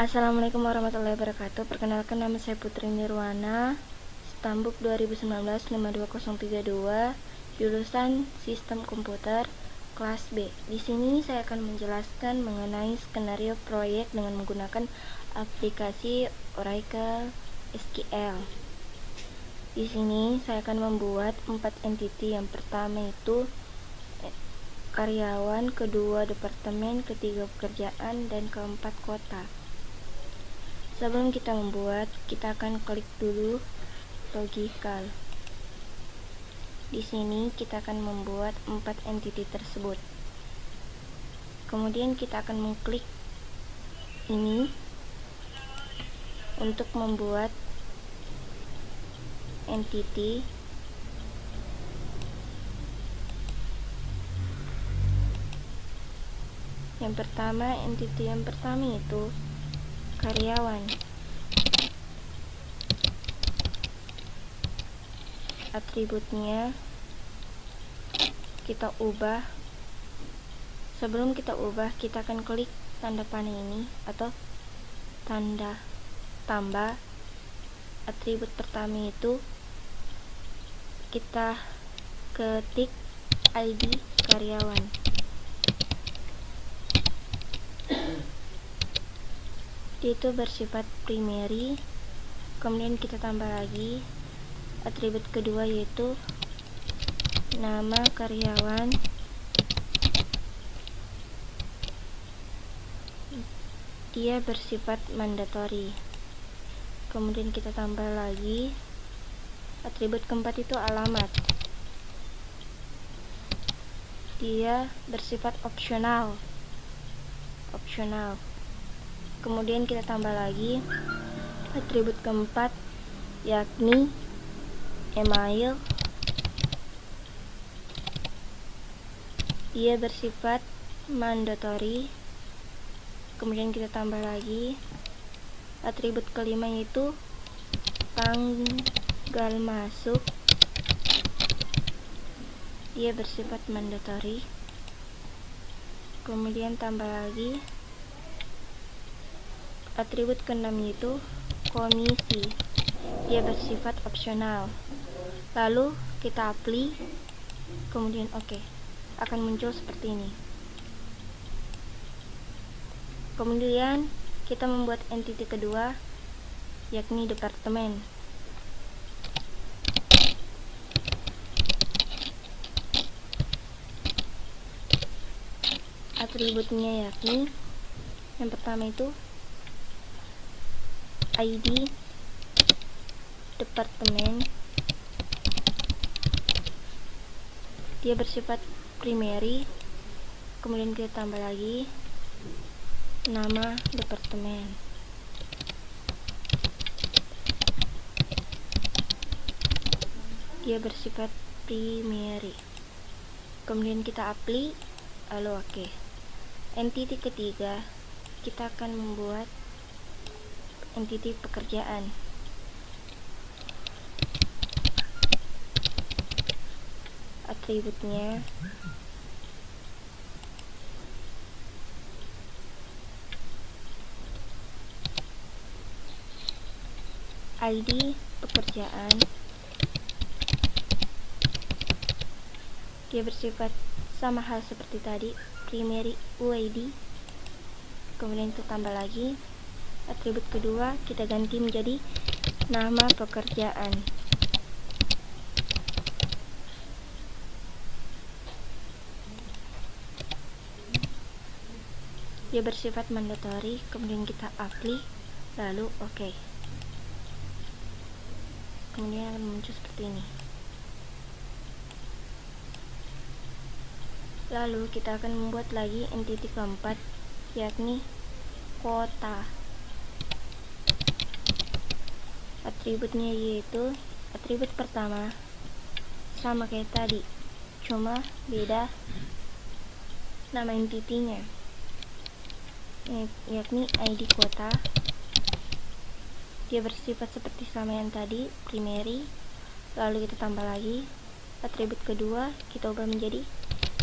Assalamualaikum warahmatullahi wabarakatuh. Perkenalkan, nama saya Putri Nirwana, Stambuk 2019-52032, jurusan Sistem Komputer, kelas B. Di sini saya akan menjelaskan mengenai skenario proyek dengan menggunakan aplikasi Oracle SQL. Di sini saya akan membuat 4 entity. Yang pertama itu karyawan, kedua departemen, ketiga pekerjaan, dan keempat kota. Sebelum kita membuat, kita akan klik dulu logical. Di sini kita akan membuat 4 entity tersebut. Kemudian kita akan mengklik ini untuk membuat entity yang pertama. Entity yang pertama itu karyawan. Atributnya kita ubah. Sebelum kita ubah, kita akan klik tanda panah ini atau tanda tambah. Atribut pertama itu kita ketik ID karyawan. Itu bersifat primary. Kemudian kita tambah lagi atribut kedua, yaitu nama karyawan. Dia bersifat mandatory. Kemudian kita tambah lagi atribut keempat, itu alamat. Dia bersifat opsional. Kemudian kita tambah lagi atribut keempat, yakni email. Dia bersifat mandatory. Kemudian kita tambah lagi atribut kelima, yaitu tanggal masuk. Dia bersifat mandatory. Kemudian tambah lagi atribut keenam, yaitu komisi. Dia bersifat opsional. Lalu kita apply, kemudian oke. Akan muncul seperti ini. Kemudian kita membuat entity kedua, yakni departemen. Atributnya yakni yang pertama itu ID departemen. Dia bersifat primary. Kemudian kita tambah lagi nama departemen. Dia bersifat primary. Kemudian kita apply, lalu oke. Entity ketiga, kita akan membuat entity pekerjaan. Atributnya ID pekerjaan. Dia bersifat sama hal seperti tadi, primary UID. Kemudian kita tambah lagi atribut kedua, kita ganti menjadi nama pekerjaan. Dia bersifat mandatory. Kemudian kita apply, lalu oke. Kemudian akan muncul seperti ini. Lalu kita akan membuat lagi entity keempat, yakni kota. Atributnya yaitu atribut pertama sama kayak tadi, cuma beda nama entity-nya, yakni ID kota. Dia bersifat seperti sama yang tadi, primary. Lalu kita tambah lagi atribut kedua, kita ubah menjadi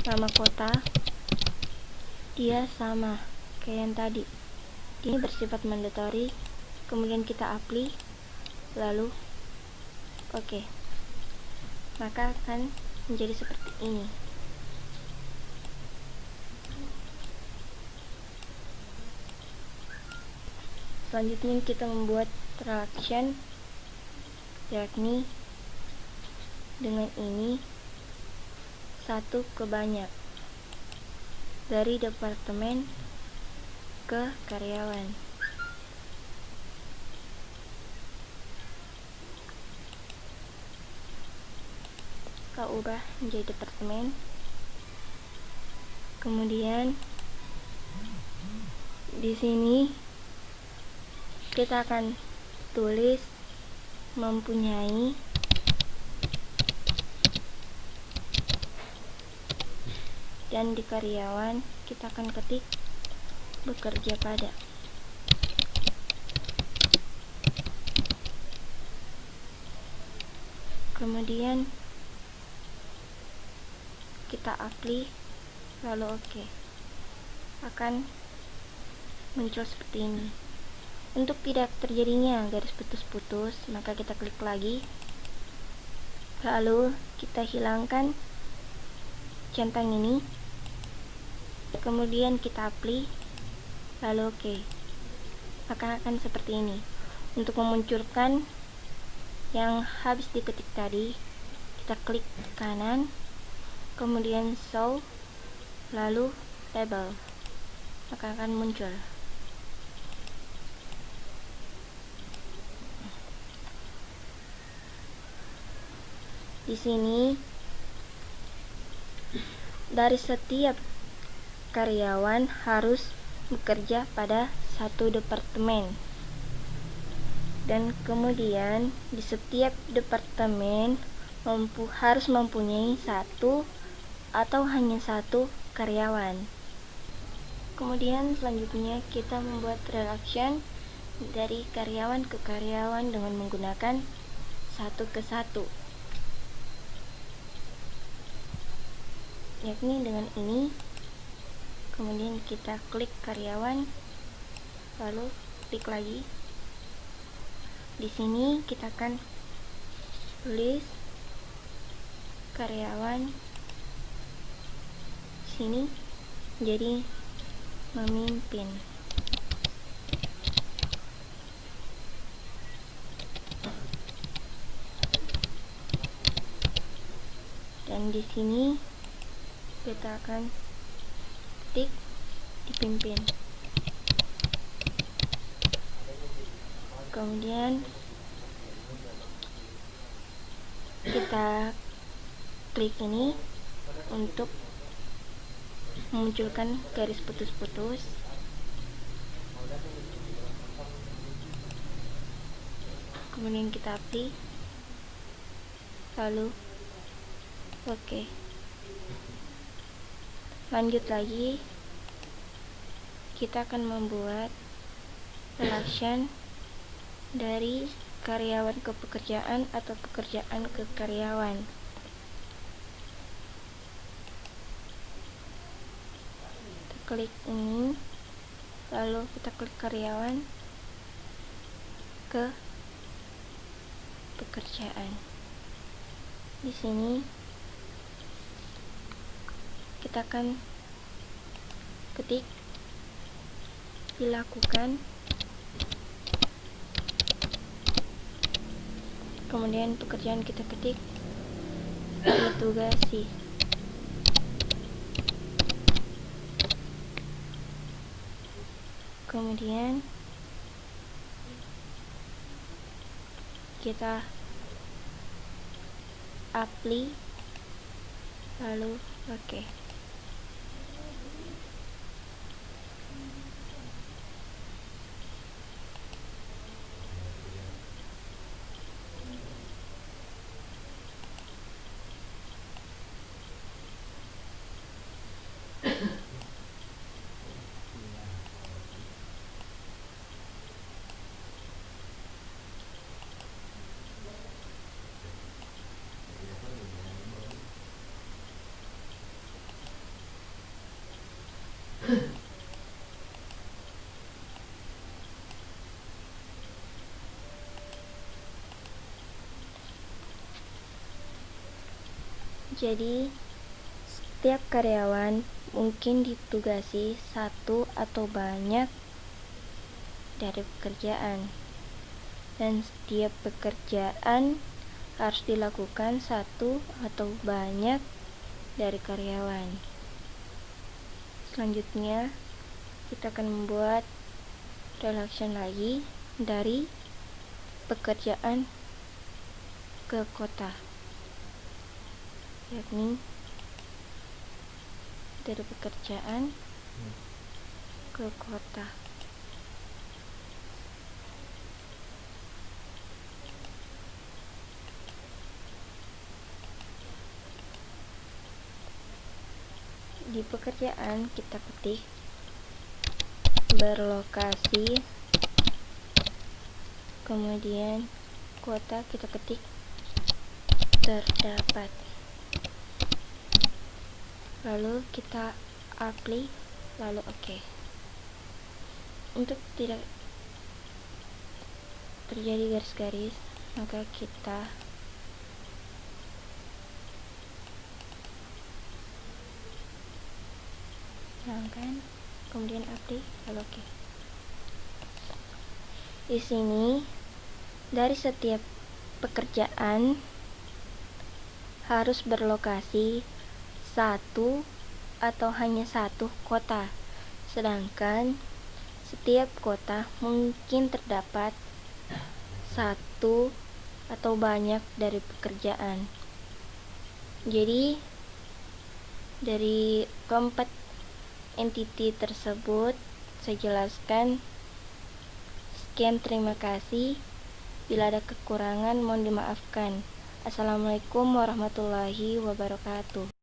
nama kota. Dia sama kayak yang tadi, Ini bersifat mandatory, kemudian kita apply, lalu oke. Maka akan menjadi seperti ini. Selanjutnya kita membuat transaction, yakni dengan ini satu ke banyak dari departemen ke karyawan. Kita ubah menjadi departemen. Kemudian di sini kita akan tulis mempunyai, dan di karyawan kita akan ketik bekerja pada. Kemudian kita apply, lalu oke. Akan muncul seperti ini. Untuk tidak terjadinya garis putus-putus, maka kita klik lagi, lalu kita hilangkan centang ini, kemudian kita apply, lalu oke. Maka akan seperti ini. Untuk memunculkan yang habis diketik tadi, kita klik kanan, kemudian show, lalu label, maka akan muncul. Di sini dari setiap karyawan harus bekerja pada satu departemen, dan kemudian di setiap departemen harus mempunyai satu atau hanya satu karyawan. Kemudian selanjutnya kita membuat transaction dari karyawan ke karyawan dengan menggunakan satu ke satu, yakni dengan ini. Kemudian kita klik karyawan, lalu klik lagi. Di sini kita akan tulis karyawan, sini jadi memimpin. Dan di sini kita akan ketik dipimpin. Kemudian kita klik ini untuk memunculkan garis putus-putus. Kemudian kita apply, lalu oke. Lanjut lagi, kita akan membuat relation dari karyawan ke pekerjaan atau pekerjaan ke karyawan. Kita klik ini, lalu kita klik karyawan ke pekerjaan. Di sini kita akan ketik dilakukan, kemudian pekerjaan kita ketik ditugasi. Kemudian kita apply, lalu oke. Jadi, setiap karyawan mungkin ditugasi satu atau banyak dari pekerjaan, dan setiap pekerjaan harus dilakukan satu atau banyak dari karyawan. Selanjutnya, kita akan membuat relation lagi dari pekerjaan ke kota, yakni dari pekerjaan ke kota. Di pekerjaan kita ketik berlokasi, kemudian kota kita ketik terdapat, lalu kita apply, lalu oke. Untuk tidak terjadi garis-garis, maka kita hilangkan, kemudian apply, lalu oke. Di sini dari setiap pekerjaan harus berlokasi satu atau hanya satu kota, sedangkan setiap kota mungkin terdapat satu atau banyak dari pekerjaan. Jadi dari keempat entity tersebut saya jelaskan. Sekian, terima kasih. Bila ada kekurangan mohon dimaafkan. Assalamualaikum warahmatullahi wabarakatuh.